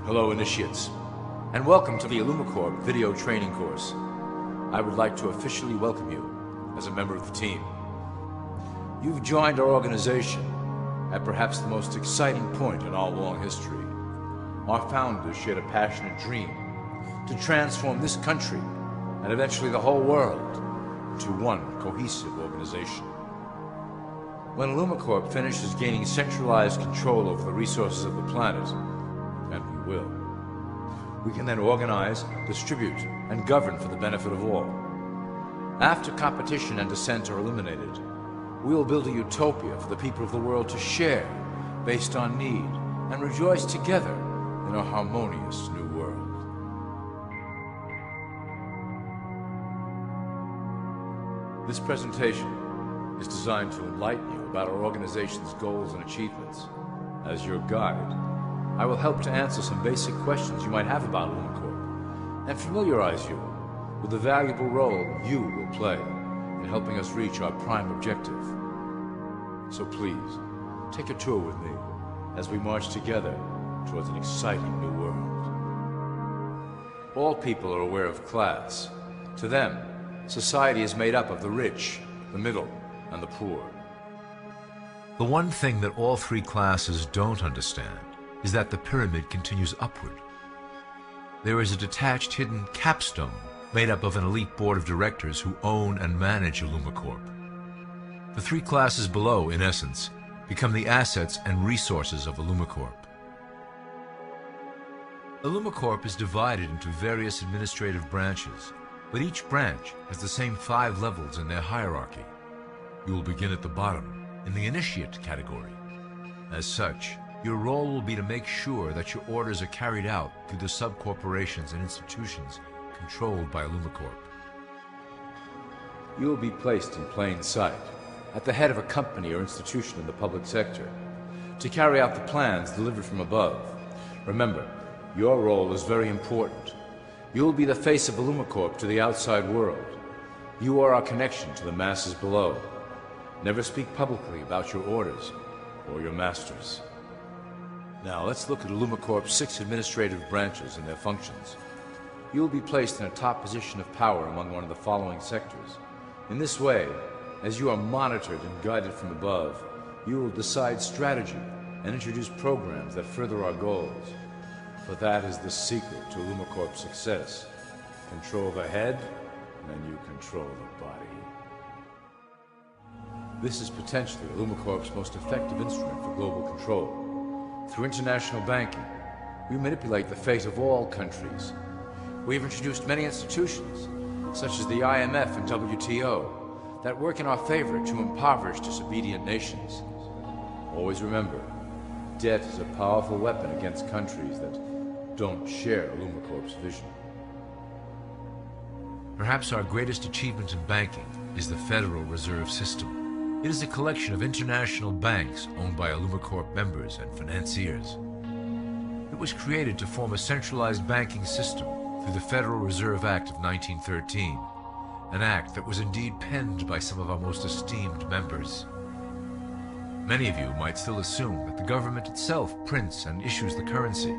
Hello, initiates, and welcome to the Illumicorp video training course. I would like to officially welcome you as a member of the team. You've joined our organization at perhaps the most exciting point in our long history. Our founders shared a passionate dream to transform this country and eventually the whole world into one cohesive organization. When Illumicorp finishes gaining centralized control over the resources of the planet, and we will, we can then organize, distribute, and govern for the benefit of all. After competition and dissent are eliminated, we will build a utopia for the people of the world to share based on need and rejoice together in a harmonious new world. This presentation is designed to enlighten you about our organization's goals and achievements. As your guide, I will help to answer some basic questions you might have about Illumicorp and familiarize you with the valuable role you will play in helping us reach our prime objective. So please, take a tour with me as we march together towards an exciting new world. All people are aware of class. To them, society is made up of the rich, the middle, and the poor. The one thing that all three classes don't understand is that the pyramid continues upward. There is a detached hidden capstone made up of an elite board of directors who own and manage Illumicorp. The three classes below, in essence, become the assets and resources of Illumicorp. Illumicorp is divided into various administrative branches, but each branch has the same 5 levels in their hierarchy. You will begin at the bottom, in the initiate category. As such, your role will be to make sure that your orders are carried out through the sub-corporations and institutions controlled by Illumicorp. You will be placed in plain sight, at the head of a company or institution in the public sector, to carry out the plans delivered from above. Remember, your role is very important. You will be the face of Illumicorp to the outside world. You are our connection to the masses below. Never speak publicly about your orders or your masters. Now let's look at Illumicorp's 6 administrative branches and their functions. You will be placed in a top position of power among one of the following sectors. In this way, as you are monitored and guided from above, you will decide strategy and introduce programs that further our goals. For that is the secret to Illumicorp's success. Control the head, and you control the body. This is potentially Illumicorp's most effective instrument for global control. Through international banking, we manipulate the fate of all countries. We have introduced many institutions, such as the IMF and WTO, that work in our favor to impoverish disobedient nations. Always remember, debt is a powerful weapon against countries that don't share Illumicorp's vision. Perhaps our greatest achievement in banking is the Federal Reserve System. It is a collection of international banks owned by Illumicorp members and financiers. It was created to form a centralized banking system through the Federal Reserve Act of 1913, an act that was indeed penned by some of our most esteemed members. Many of you might still assume that the government itself prints and issues the currency.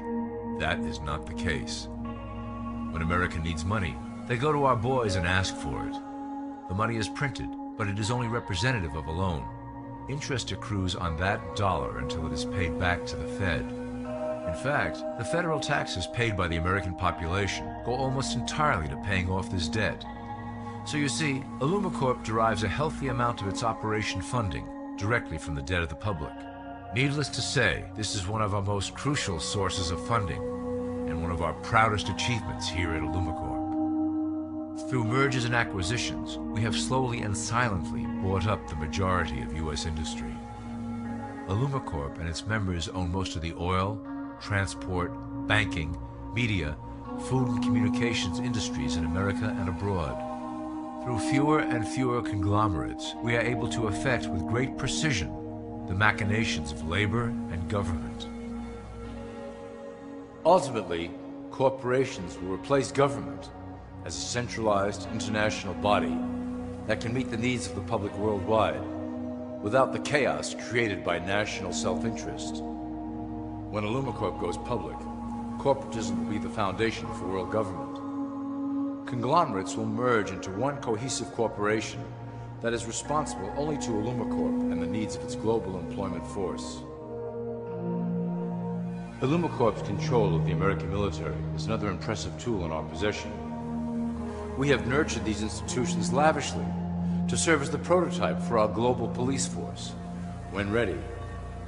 That is not the case. When America needs money, they go to our boys and ask for it. The money is printed, but it is only representative of a loan. Interest accrues on that dollar until it is paid back to the Fed. In fact, the federal taxes paid by the American population go almost entirely to paying off this debt. So you see, Illumicorp derives a healthy amount of its operation funding directly from the debt of the public. Needless to say, this is one of our most crucial sources of funding and one of our proudest achievements here at Illumicorp. Through mergers and acquisitions, we have slowly and silently bought up the majority of U.S. industry. Illumicorp and its members own most of the oil, transport, banking, media, food and communications industries in America and abroad. Through fewer and fewer conglomerates, we are able to effect with great precision the machinations of labor and government. Ultimately, corporations will replace government as a centralized international body that can meet the needs of the public worldwide without the chaos created by national self-interest. When Illumicorp goes public, Corporatism will be the foundation for world government. Conglomerates will merge into one cohesive corporation that is responsible only to IllumiCorp and the needs of its global employment force. IllumiCorp's control of the American military is another impressive tool in our possession. We have nurtured these institutions lavishly to serve as the prototype for our global police force. When ready,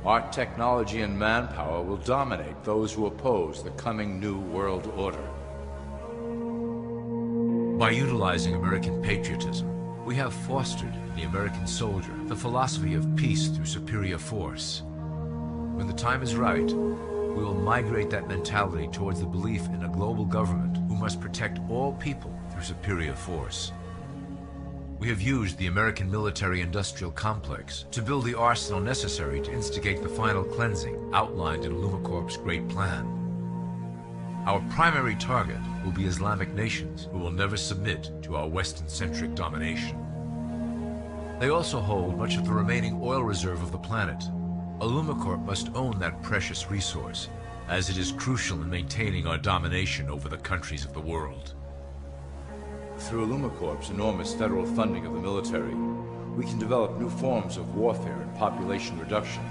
our technology and manpower will dominate those who oppose the coming new world order. By utilizing American patriotism, we have fostered in the American soldier the philosophy of peace through superior force. When the time is right, we will migrate that mentality towards the belief in a global government who must protect all people through superior force. We have used the American military-industrial complex to build the arsenal necessary to instigate the final cleansing outlined in IllumiCorp's Great Plan. Our primary target will be Islamic nations who will never submit to our Western-centric domination. They also hold much of the remaining oil reserve of the planet. IllumiCorp must own that precious resource, as it is crucial in maintaining our domination over the countries of the world. Through IllumiCorp's enormous federal funding of the military, we can develop new forms of warfare and population reduction.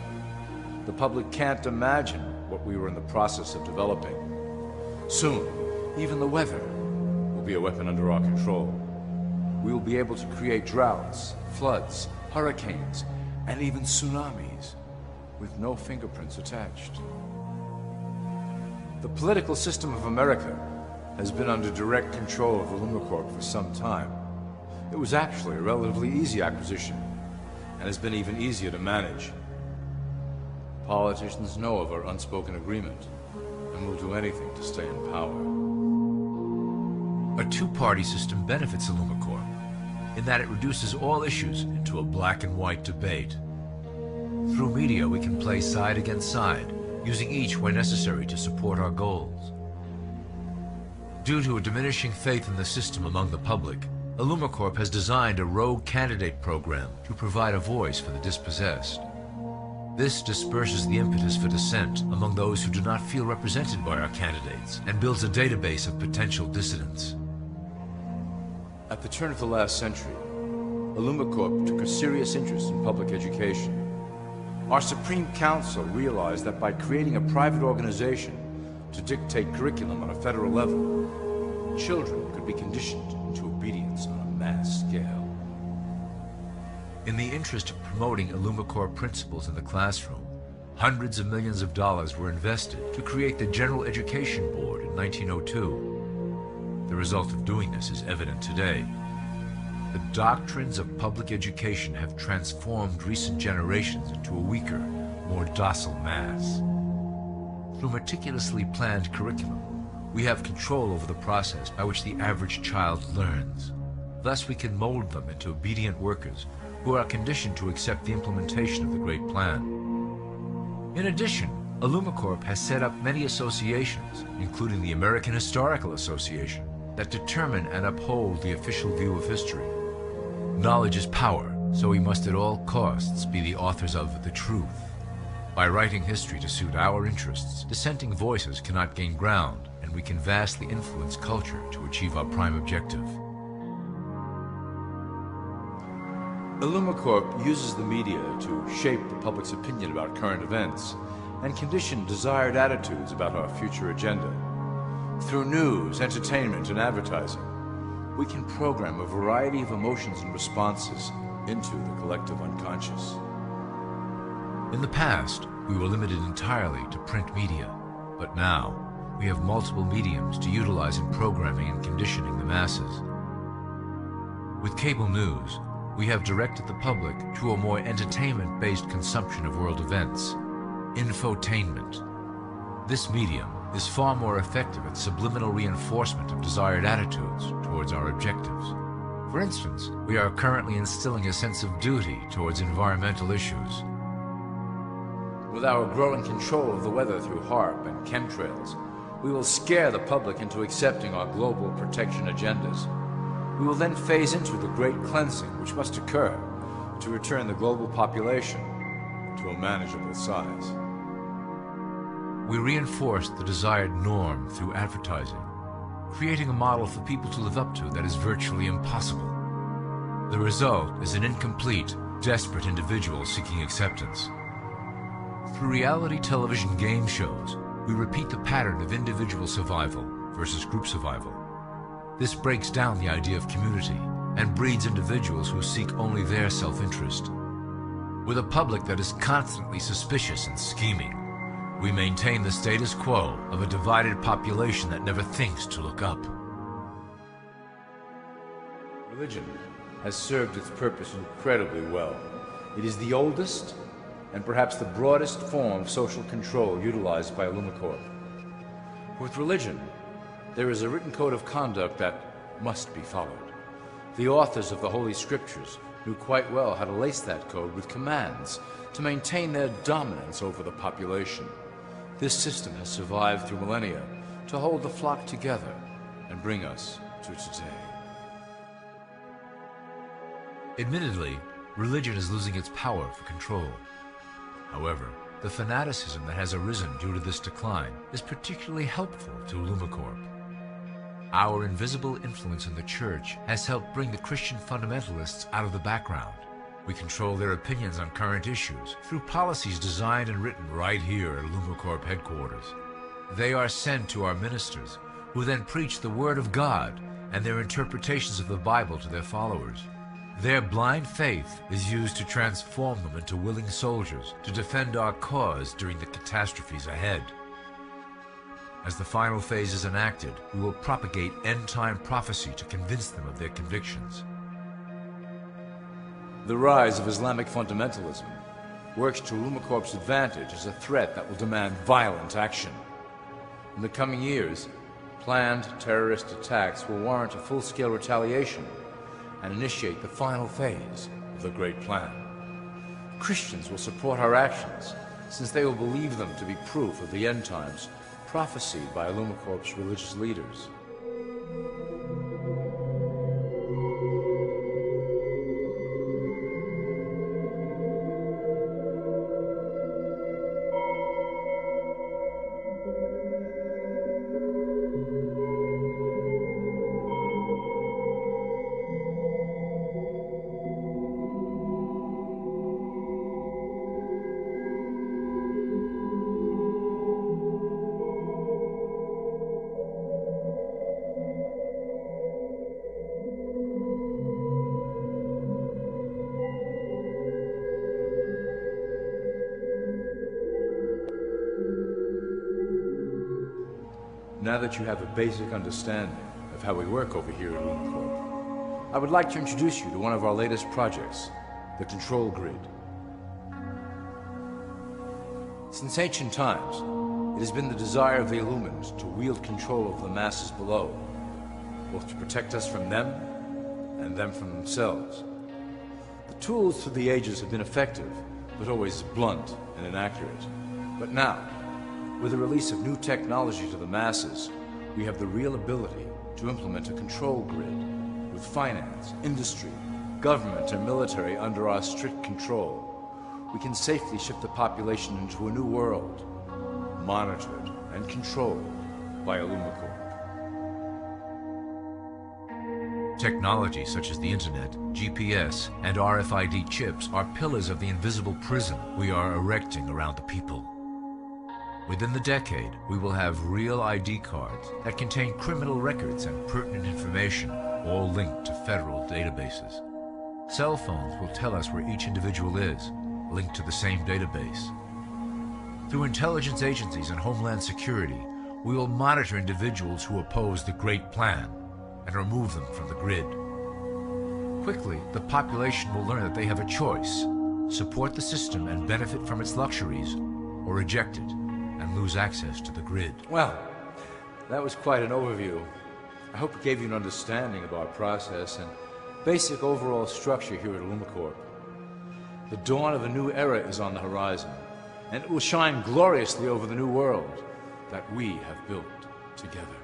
The public can't imagine what we were in the process of developing. Soon, even the weather will be a weapon under our control. We will be able to create droughts, floods, hurricanes, and even tsunamis with no fingerprints attached. The political system of America has been under direct control of IllumiCorp for some time. It was actually a relatively easy acquisition, and has been even easier to manage. Politicians know of our unspoken agreement, and will do anything to stay in power. A two-party system benefits IllumiCorp, in that it reduces all issues into a black and white debate. Through media, we can play side against side, using each where necessary to support our goals. Due to a diminishing faith in the system among the public, IllumiCorp has designed a rogue candidate program to provide a voice for the dispossessed. This disperses the impetus for dissent among those who do not feel represented by our candidates and builds a database of potential dissidents. At the turn of the last century, IllumiCorp took a serious interest in public education. Our Supreme Council realized that by creating a private organization to dictate curriculum on a federal level, children could be conditioned into obedience on a mass scale. In the interest of promoting IllumiCorp principles in the classroom, hundreds of millions of dollars were invested to create the General Education Board in 1902. The result of doing this is evident today. The doctrines of public education have transformed recent generations into a weaker, more docile mass. Through meticulously planned curriculum, we have control over the process by which the average child learns. Thus, we can mold them into obedient workers who are conditioned to accept the implementation of the Great Plan. In addition, IllumiCorp has set up many associations, including the American Historical Association, that determine and uphold the official view of history. Knowledge is power, so we must at all costs be the authors of the truth. By writing history to suit our interests, dissenting voices cannot gain ground, and we can vastly influence culture to achieve our prime objective. IllumiCorp uses the media to shape the public's opinion about current events and condition desired attitudes about our future agenda. Through news, entertainment, and advertising, we can program a variety of emotions and responses into the collective unconscious. In the past, we were limited entirely to print media, but now we have multiple mediums to utilize in programming and conditioning the masses. With cable news, we have directed the public to a more entertainment-based consumption of world events, infotainment. This medium is far more effective at subliminal reinforcement of desired attitudes towards our objectives. For instance, we are currently instilling a sense of duty towards environmental issues. With our growing control of the weather through HAARP and chemtrails, we will scare the public into accepting our global protection agendas. We will then phase into the great cleansing which must occur to return the global population to a manageable size. We reinforced the desired norm through advertising, creating a model for people to live up to that is virtually impossible. The result is an incomplete, desperate individual seeking acceptance. Through reality television game shows, we repeat the pattern of individual survival versus group survival. This breaks down the idea of community and breeds individuals who seek only their self-interest. With a public that is constantly suspicious and scheming, we maintain the status quo of a divided population that never thinks to look up. Religion has served its purpose incredibly well. It is the oldest and perhaps the broadest form of social control utilized by Illumicorp. With religion, there is a written code of conduct that must be followed. The authors of the Holy Scriptures knew quite well how to lace that code with commands to maintain their dominance over the population. This system has survived through millennia to hold the flock together and bring us to today. Admittedly, religion is losing its power for control. However, the fanaticism that has arisen due to this decline is particularly helpful to Illumicorp. Our invisible influence in the Church has helped bring the Christian fundamentalists out of the background. We control their opinions on current issues through policies designed and written right here at Illumicorp headquarters. They are sent to our ministers, who then preach the Word of God and their interpretations of the Bible to their followers. Their blind faith is used to transform them into willing soldiers to defend our cause during the catastrophes ahead. As the final phase is enacted, we will propagate end-time prophecy to convince them of their convictions. The rise of Islamic fundamentalism works to Illumicorp's advantage as a threat that will demand violent action. In the coming years, planned terrorist attacks will warrant a full-scale retaliation and initiate the final phase of the Great Plan. Christians will support our actions, since they will believe them to be proof of the end times prophesied by Illumicorp's religious leaders. Now that you have a basic understanding of how we work over here at Illumicorp, I would like to introduce you to one of our latest projects, the Control Grid. Since ancient times, it has been the desire of the Illumins to wield control of the masses below, both to protect us from them and them from themselves. The tools through the ages have been effective, but always blunt and inaccurate. But now, with the release of new technology to the masses, we have the real ability to implement a control grid with finance, industry, government, and military under our strict control. We can safely shift the population into a new world, monitored and controlled by Illumicorp. Technology such as the Internet, GPS, and RFID chips are pillars of the invisible prison we are erecting around the people. Within the decade, we will have real ID cards that contain criminal records and pertinent information, all linked to federal databases. Cell phones will tell us where each individual is, linked to the same database. Through intelligence agencies and Homeland Security, we will monitor individuals who oppose the Great Plan and remove them from the grid. Quickly, the population will learn that they have a choice: support the system and benefit from its luxuries, or reject it and lose access to the grid. Well, that was quite an overview. I hope it gave you an understanding of our process and basic overall structure here at Illumicorp. The dawn of a new era is on the horizon, and it will shine gloriously over the new world that we have built together.